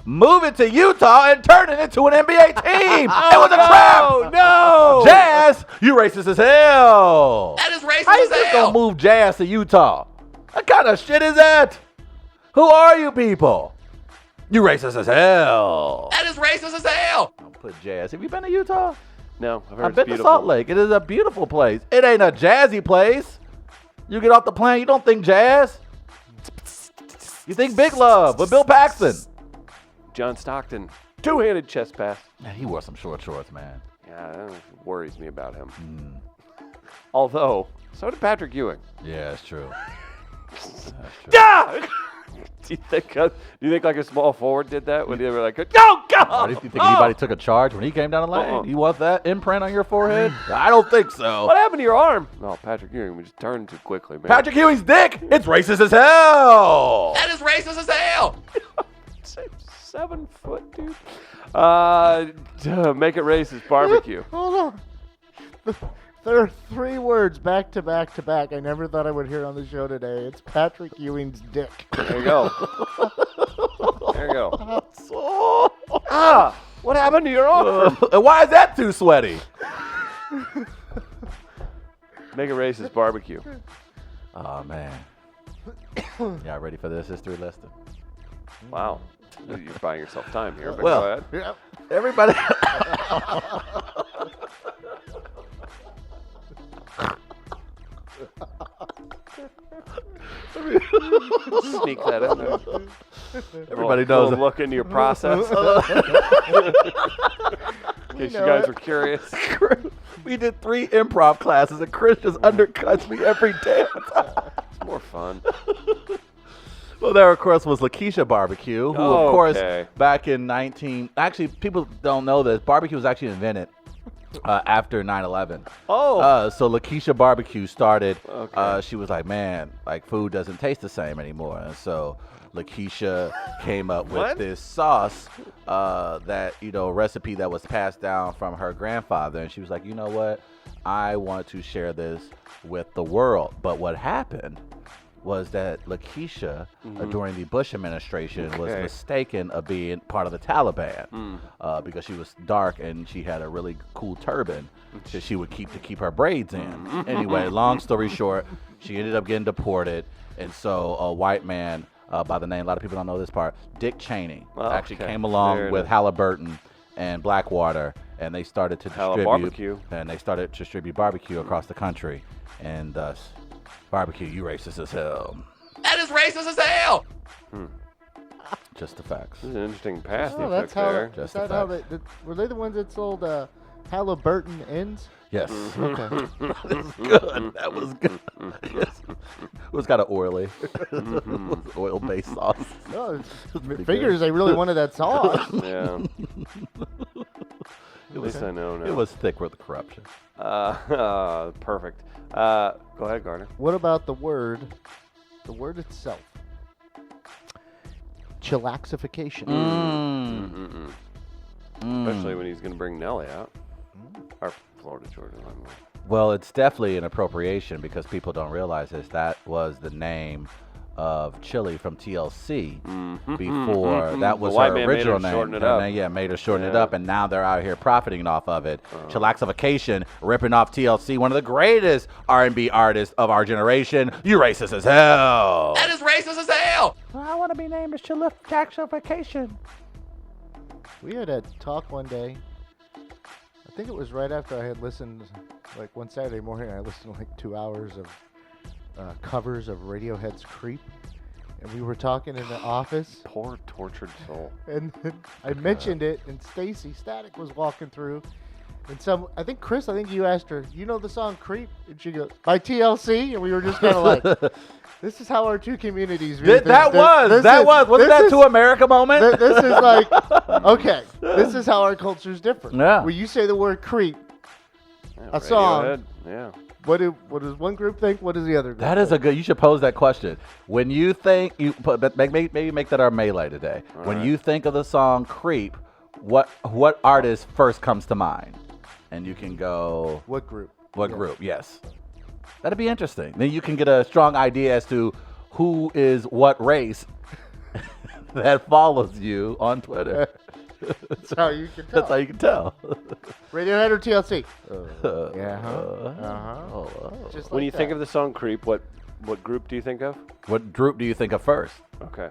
Move it to Utah and turn it into an NBA team. It was a trap. No! Jazz, you racist as hell. That is racist How you as just hell. gonna move Jazz to Utah? What kind of shit is that? Who are you people? You racist as hell. That is racist as hell. I'll put Jazz. Have you been to Utah? No, I've heard I've it's been to beautiful. Salt Lake. It is a beautiful place. It ain't a jazzy place. You get off the plane, you don't think jazz. You think Big Love with Bill Paxton. John Stockton, two-handed chest pass. Man, he wore some short shorts, man. Yeah, that worries me about him. Hmm. Although, so did Patrick Ewing. Yeah, that's true. That's true. Ah! Do you think like a small forward did that when they were like, "Oh Oh, God!" do you think anybody took a charge when he came down the lane? Uh-uh. You want that imprint on your forehead? I don't think so. What happened to your arm? No, Patrick Ewing, we just turned too quickly, man. Patrick Ewing's dick, it's racist as hell. That is racist as hell. 7 foot, dude. Make it racist barbecue. Hold on. There are 3 words back to back to back I never thought I would hear on the show today. It's Patrick Ewing's dick. There you go. There you go. What happened to your arm? And why is that too sweaty? Make a racist barbecue. Oh, man. Y'all ready for this history lesson? Wow. You're buying yourself time here, but Well, go ahead. Yep. Everybody. Sneak that in there. Everybody Little knows. look into your process. In case you guys were curious. We did 3 improv classes, and Chris just undercuts me every damn time. It's more fun. Well, there, of course, was Lakeisha Barbecue, who, of course, Okay. back in Actually, people don't know this. Barbecue was actually invented after 9/11. Oh. So Lakeisha Barbecue started. Okay. She was like, man, like food doesn't taste the same anymore, and so Lakeisha came up with What? this sauce, that recipe that was passed down from her grandfather, and she was like, you know what, I want to share this with the world. But what happened was that Lakeisha, during the Bush administration, was Okay. mistaken of being part of the Taliban because she was dark and she had a really cool turban that she would keep her braids in. Anyway, long story short, she ended up getting deported, and so a white man by the name, a lot of people don't know this part, Dick Cheney, actually Okay. came There along it with is. Halliburton and Blackwater, and they started to Barbecue. distribute barbecue across the country, and thus, barbecue, you racist as hell. That is racist as hell. Just the facts. This is an interesting path Oh, you that's took how. there. Is Just that the how facts. were they the ones that sold Halliburton ends? Yes. Okay. That was good. That was good. Yes. It was kind of oily. It was oil-based sauce. No, pretty figures they really wanted that sauce. Yeah. At least I know now. It was thick with corruption. Perfect. Go ahead, Gardner. What about the word itself? Chillaxification. Especially when he's going to bring Nelly out. Or Florida Georgia Line. Well, it's definitely an appropriation because people don't realize this. That was the name of Chili from TLC before. That was The white her man made original her name. shorten it And up. then, yeah, made her shorten it Yeah. up, and now they're out here profiting off of it. Chillaxification, ripping off TLC, one of the greatest R&B artists of our generation. You racist as hell. That is racist as hell. I want to be named as Chillaxification. We had a talk one day. I think it was right after I had listened, like one Saturday morning, I listened to like 2 hours of covers of Radiohead's Creep. And we were talking in the office, Poor tortured soul. and I mentioned it, and Stacy Static was walking through. And I think Chris, you asked her, you know the song Creep? And she goes, by TLC? And we were just kind of like, this is how our two communities view things. Wasn't that To America moment? This is like, okay, this is how our cultures differ. Yeah. When you say the word creep, Yeah, a song, Radiohead, yeah. what does one group think? What does the other group That is think? you should pose that question. When you think, maybe make that our melee today. When you think of the song Creep, what artist first comes to mind? And you can go, What group? what Yeah. group? Yes. That'd be interesting. Then you can get a strong idea as to who is what race that follows you on Twitter. That's how you can tell. That's how you can tell. Radiohead or TLC? Just When like you think that. of the song Creep, what group do you think of? What group do you think of first? Okay.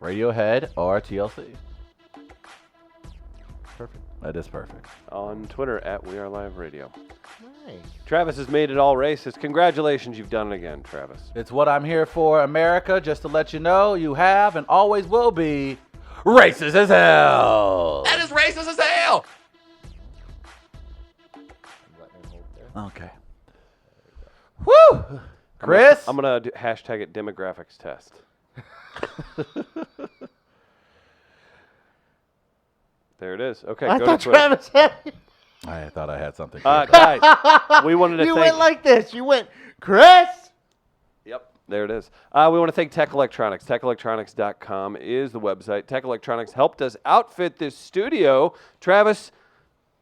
Radiohead or TLC? Perfect. That is perfect. On Twitter at We Are Live Radio. Nice. Travis has made it all racist. Congratulations, you've done it again, Travis. It's what I'm here for, America. Just to let you know, you have and always will be racist as hell. That is racist as hell. Let me hold there. Okay. Woo! Chris? I'm gonna hashtag it demographics test. There it is. Okay, I go thought to Twitter. Travis had I thought I had something. Guys, we wanted to You thank. went like this. You went, Chris. Yep, there it is. We want to thank Tech Electronics. TechElectronics.com is the website. Tech Electronics helped us outfit this studio. Travis,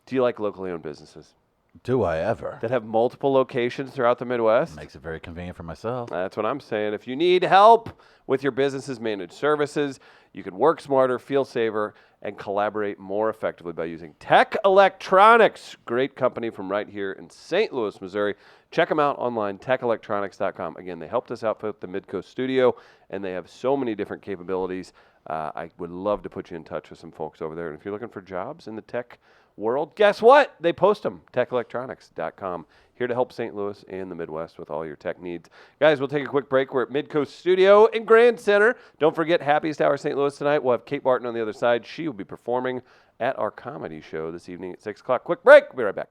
do you like locally owned businesses? Do I ever? that have multiple locations throughout the Midwest. Makes it very convenient for myself. That's what I'm saying. If you need help with your business's managed services, you can work smarter, feel safer, and collaborate more effectively by using Tech Electronics. Great company from right here in St. Louis, Missouri. Check them out online, techelectronics.com. Again, they helped us outfit the Midcoast studio, and they have so many different capabilities. I would love to put you in touch with some folks over there. And if you're looking for jobs in the tech world, guess what? They post them, techelectronics.com. Here to help St. Louis and the Midwest with all your tech needs. Guys, we'll take a quick break. We're at Midcoast Studio in Grand Center. Don't forget, Happiest Hour St. Louis tonight. We'll have Kate Barton on the other side. She will be performing at our comedy show this evening at 6 o'clock. Quick break. We'll be right back.